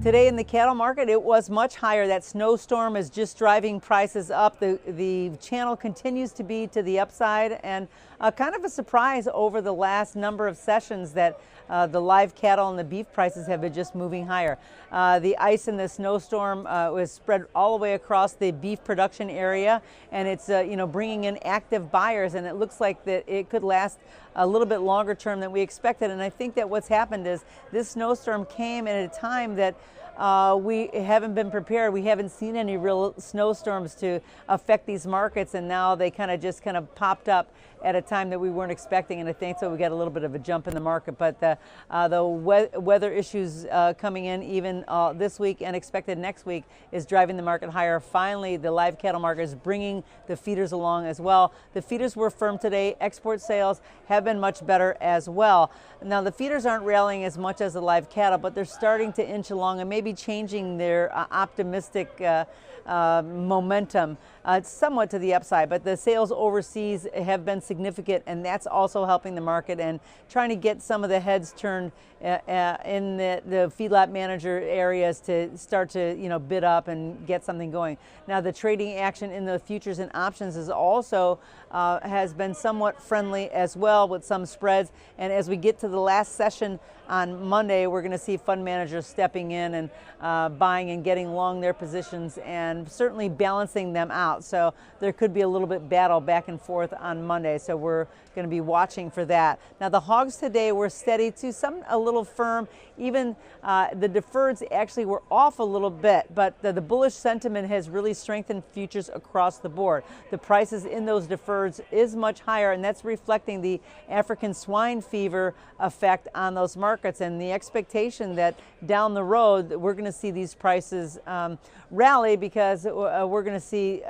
Today in the cattle market, it was much higher. That snowstorm is just driving prices up. The channel continues to be to the upside, and kind of a surprise over the last number of sessions that the live cattle and the beef prices have been just moving higher. The ice and the snowstorm was spread all the way across the beef production area, and it's bringing in active buyers, and it looks like that it could last a little bit longer term than we expected. And I think that what's happened is this snowstorm came at a time that we haven't been prepared. We haven't seen any real snowstorms to affect these markets, and now they kind of popped up at a time that we weren't expecting, and I think so we got a little bit of a jump in the market. But the weather issues coming in even this week and expected next week is driving the market higher. Finally, the live cattle market is bringing the feeders along as well. The feeders were firm today. Export sales have been much better as well. Now, the feeders aren't rallying as much as the live cattle, but they're starting to inch along and maybe changing their optimistic momentum somewhat to the upside. But the sales overseas have been significant, and that's also helping the market and trying to get some of the heads turned in the feedlot manager areas to start to bid up and get something going. Now, the trading action in the futures and options is also has been somewhat friendly as well, with some spreads. And as we get to the last session on Monday, we're going to see fund managers stepping in and buying and getting long their positions and certainly balancing them out. So there could be a little bit battle back and forth on Monday. So we're going to be watching for that. Now, the hogs today were steady to some a little firm. Even the deferreds actually were off a little bit, but the bullish sentiment has really strengthened futures across the board. The prices in those deferreds is much higher, and that's reflecting the African swine fever effect on those markets and the expectation that down the road we're going to see these prices rally, because we're going to see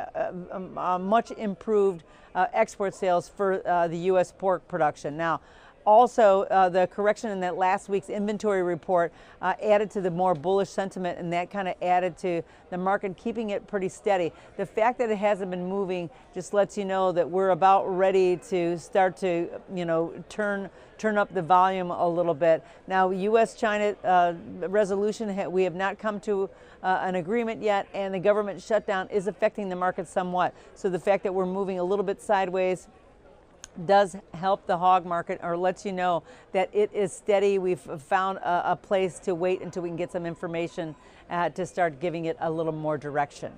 much improved export sales for the U.S. pork production. Now, also, the correction in that last week's inventory report added to the more bullish sentiment, and that kind of added to the market keeping it pretty steady. The fact that it hasn't been moving just lets you know that we're about ready to start to, turn up the volume a little bit. Now, U.S.-China resolution, we have not come to an agreement yet, and the government shutdown is affecting the market somewhat. So the fact that we're moving a little bit sideways does help the hog market, or lets you know that it is steady. We've found a place to wait until we can get some information to start giving it a little more direction.